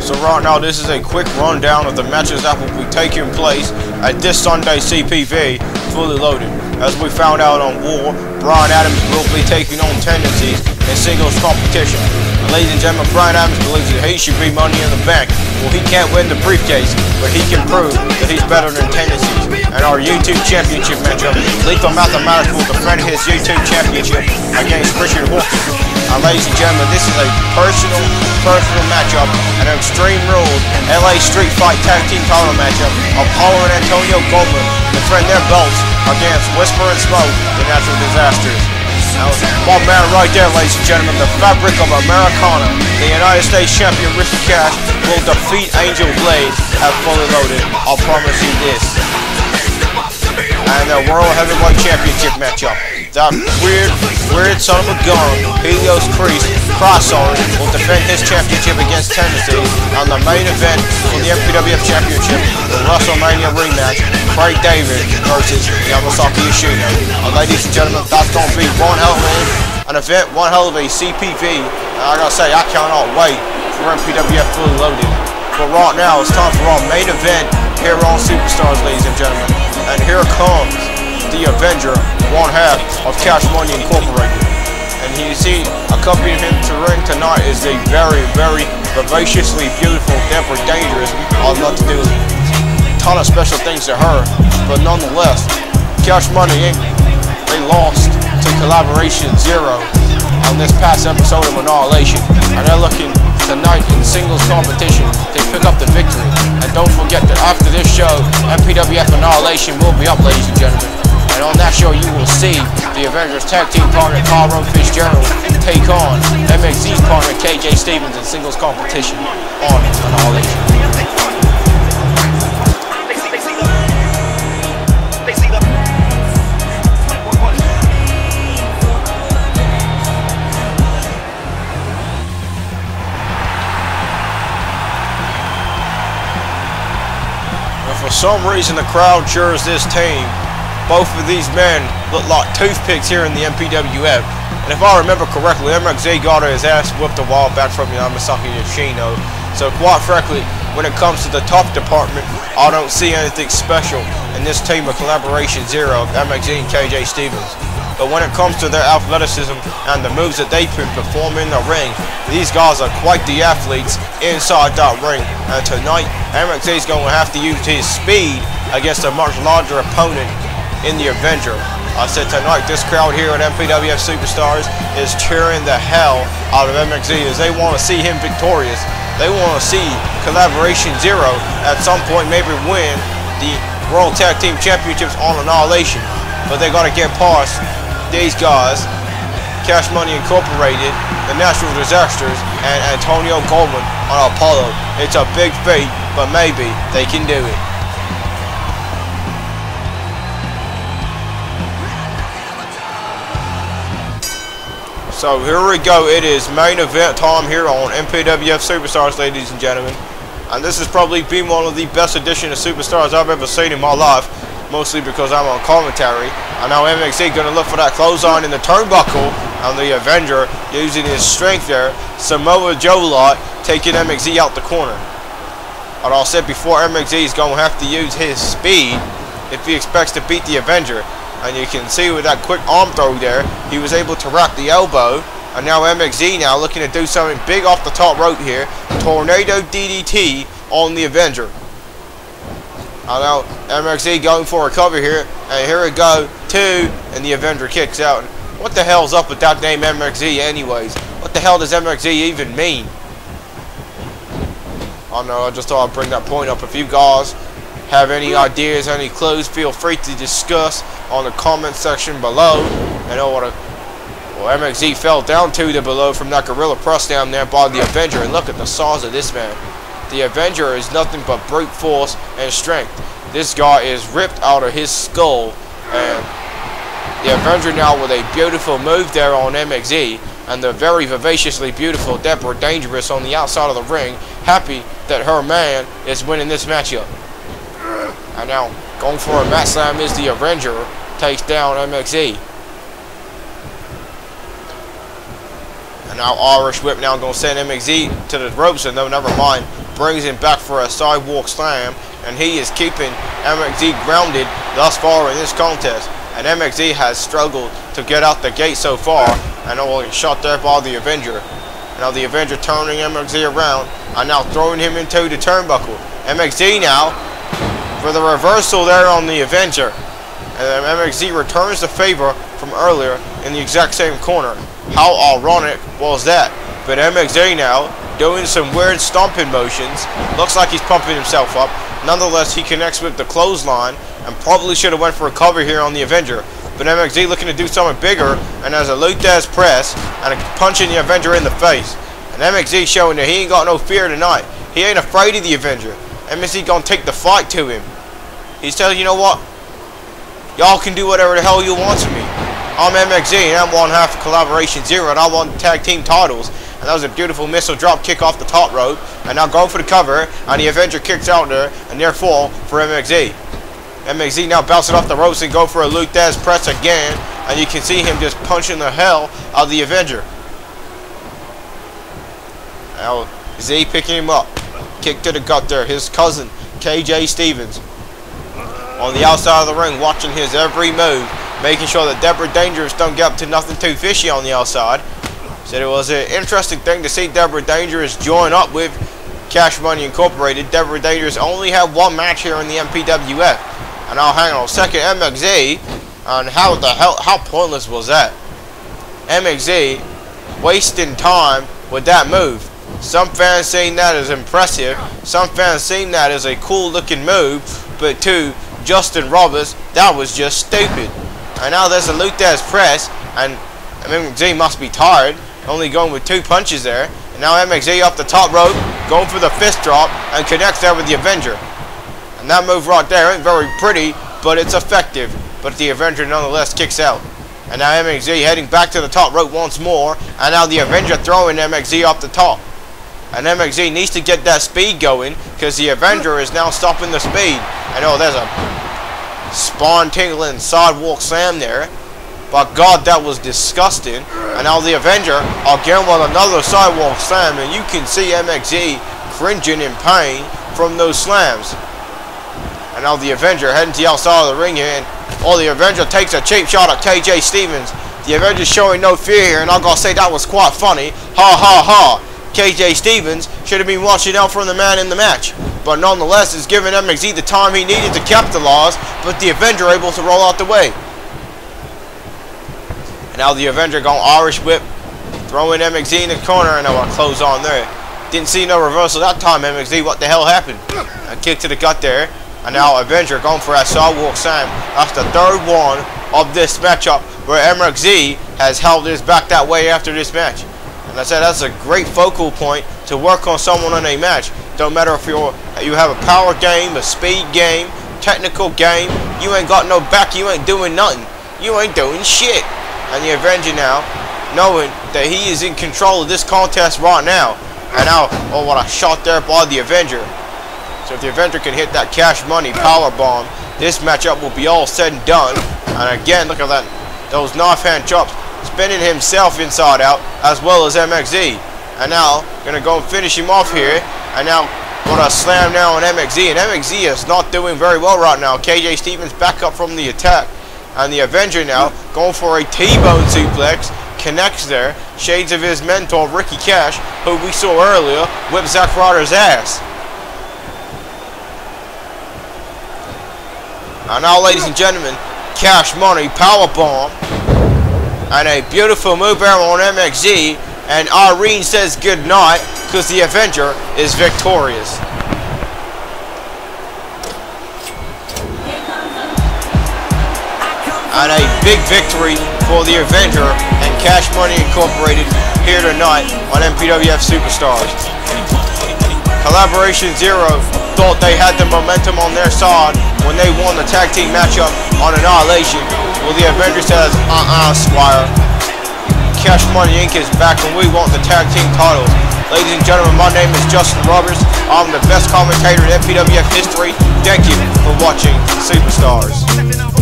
So right now, this is a quick rundown of the matches that will be taking place at this Sunday CPV, Fully Loaded. As we found out on War, Brian Adams will be taking on Tendencies in singles competition. And ladies and gentlemen, Brian Adams believes that he should be Money in the Bank. Well, he can't win the briefcase, but he can prove that he's better than Tendencies. And our YouTube Championship matchup, Lethal Mathematics will defend his YouTube Championship against Richard Hawkins. And ladies and gentlemen, this is a personal matchup, an Extreme Rules LA Street Fight Tag Team title matchup. Apollo and Antonio Goldman defend their belts against Whisper and Smoke, the Natural Disasters. Now, my man right there, ladies and gentlemen, the fabric of Americana, the United States Champion Richard Cash will defeat Angel Blade at Fully Loaded. I'll promise you this. And the World Heavyweight Championship matchup. That weird son of a gun, Helios Priest, Crossover, will defend his championship against Tendencies on the main event for the MPWF Championship, the WrestleMania rematch, Craig David versus Yamasaki Yoshino. Ladies and gentlemen, that's going to be one hell of an event, one hell of a CPV. And I gotta say, I cannot wait for MPWF Fully Loaded. But right now, it's time for our main event here on Superstars, ladies and gentlemen. And here comes the Avenger, one half of Cash Money Incorporated. And you see, accompanying him to ring tonight is a very vivaciously beautiful Deborah Dangerous. I'd love to do a ton of special things to her, but nonetheless, Cash Money Inc., they lost to Collaboration Zero on this past episode of Annihilation, and they're looking tonight in singles competition to pick up the victory. And don't forget that after this show, MPWF Annihilation will be up, ladies and gentlemen. And on that show, you will see the Avengers tag team partner Tyrone Fitzgerald take on MXZ's partner KJ Stevens in singles competition on Annihilation. For some reason, the crowd cheers this team. Both of these men look like toothpicks here in the MPWF. And if I remember correctly, MXZ got his ass whipped a while back from Yamasaki Yoshino. So quite frankly, when it comes to the tough department, I don't see anything special in this team of Collaboration Zero of MXZ and KJ Stevens. But when it comes to their athleticism and the moves that they can perform in the ring, these guys are quite the athletes inside that ring. And tonight, MXZ is going to have to use his speed against a much larger opponent in the Avenger. I said tonight, this crowd here at MPWF Superstars is cheering the hell out of MXZ as they want to see him victorious. They want to see Collaboration Zero at some point maybe win the World Tag Team Championships on Annihilation. But they got to get past these guys, Cash Money Incorporated, the Natural Disasters, and Antonio Goldman on Apollo. It's a big feat, but maybe they can do it. So here we go. It is main event time here on MPWF Superstars, ladies and gentlemen. And this has probably been one of the best editions of Superstars I've ever seen in my life. Mostly because I'm on commentary. I know MXZ gonna look for that clothesline in the turnbuckle, and the Avenger using his strength there. Samoa Joe lot taking MXZ out the corner. And I said before, MXZ is gonna have to use his speed if he expects to beat the Avenger. And you can see with that quick arm throw there, he was able to rack the elbow. And now MXZ now looking to do something big off the top rope here. Tornado DDT on the Avenger. I know MXZ going for a cover here, and here we go, 2, and the Avenger kicks out. What the hell's up with that name MXZ anyways? What the hell does MXZ even mean? I don't know, I just thought I'd bring that point up. If you guys have any ideas, any clues, feel free to discuss on the comment section below. I know what MXZ fell down to the below from that gorilla press down there by the Avenger, and look at the size of this man. The Avenger is nothing but brute force and strength. This guy is ripped out of his skull, and the Avenger now with a beautiful move there on MXZ, and the very vivaciously beautiful Deborah Dangerous on the outside of the ring, happy that her man is winning this matchup. And now going for a mat slam is the Avenger, takes down MXZ. And now Irish Whip now going to send MXZ to the ropes, and no, never mind. brings him back for a sidewalk slam, and he is keeping MXZ grounded thus far in this contest. And MXZ has struggled to get out the gate so far, and all shot there by the Avenger. Now the Avenger turning MXZ around and now throwing him into the turnbuckle. MXZ now for the reversal there on the Avenger. And MXZ returns the favor from earlier in the exact same corner. How ironic was that? But MXZ now doing some weird stomping motions. Looks like he's pumping himself up. Nonetheless, he connects with the clothesline and probably should have went for a cover here on the Avenger. But MXZ looking to do something bigger, and has a Luthez press and punching the Avenger in the face. And MXZ showing that he ain't got no fear tonight. He ain't afraid of the Avenger. MXZ gonna take the fight to him. He's telling you know what? Y'all can do whatever the hell you want to me. I'm MXZ and I'm one half of Collaboration Zero, and I won the tag team titles. And that was a beautiful missile drop kick off the top rope. And now going for the cover, and the Avenger kicks out there, and therefore for MXZ. MXZ now bouncing off the ropes and go for a Luthez press again, and you can see him just punching the hell out of the Avenger. Now Z picking him up, kick to the gut there. His cousin KJ Stevens on the outside of the ring, watching his every move, making sure that Deborah Dangerous don't get up to nothing too fishy on the outside. Said it was an interesting thing to see Deborah Dangerous join up with Cash Money Incorporated. Deborah Dangerous only had one match here in the MPWF. And now hang on a second, MXZ, and how pointless was that? MXZ wasting time with that move. Some fans saying that is impressive, some fans saying that is a cool looking move, but to Justin Roberts, that was just stupid. And now there's a Luthez press, and MXZ must be tired, only going with 2 punches there. And now MXZ off the top rope, going for the fist drop, and connects there with the Avenger. And that move right there ain't very pretty, but it's effective. But the Avenger nonetheless kicks out. And now MXZ heading back to the top rope once more. And now the Avenger throwing MXZ off the top. And MXZ needs to get that speed going, because the Avenger is now stopping the speed. And oh, there's a spine-tingling sidewalk slam there. But God, that was disgusting. And now the Avenger again with another sidewalk slam. And you can see MXZ cringing in pain from those slams. And now the Avenger heading to the outside of the ring here, and the Avenger takes a cheap shot at KJ Stevens. The Avenger showing no fear here, and I gotta say that was quite funny. Ha ha ha. KJ Stevens should have been watching out for the man in the match. But nonetheless, it's giving MXZ the time he needed to capitalize, but the Avenger able to roll out the way. And now the Avenger going Irish whip, throwing MXZ in the corner, and now a close on there. Didn't see no reversal that time, MXZ. What the hell happened? A kick to the gut there. And now Avenger going for that sidewalk slam. That's the 3rd one of this matchup where MXZ has held his back that way after this match. And I said that's a great focal point to work on someone in a match. Don't matter if you have a power game, a speed game, technical game. You ain't got no back. You ain't doing nothing. You ain't doing shit. And the Avenger now, knowing that he is in control of this contest right now. And now, oh, what a shot there by the Avenger. So if the Avenger can hit that Cash Money power bomb, this matchup will be all said and done. And again, look at that, those knife hand chops, spinning himself inside out, as well as MXZ. And now, gonna go and finish him off here. And now, what a slam now on MXZ. And MXZ is not doing very well right now. KJ Stevens back up from the attack. And the Avenger now, going for a T-bone suplex, connects there. Shades of his mentor, Ricky Cash, who we saw earlier, whip Zack Ryder's ass. And now, ladies and gentlemen, Cash Money powerbomb, and a beautiful move there on MXZ, and Irene says goodnight because the Avenger is victorious. And a big victory for the Avenger and Cash Money Incorporated here tonight on MPWF Superstars. Collaboration Zero thought they had the momentum on their side when they won the tag team matchup on Annihilation. Well, the Avenger says, Squire. Cash Money Inc. is back and we want the tag team titles. Ladies and gentlemen, my name is Justin Roberts. I'm the best commentator in MPWF history. Thank you for watching Superstars.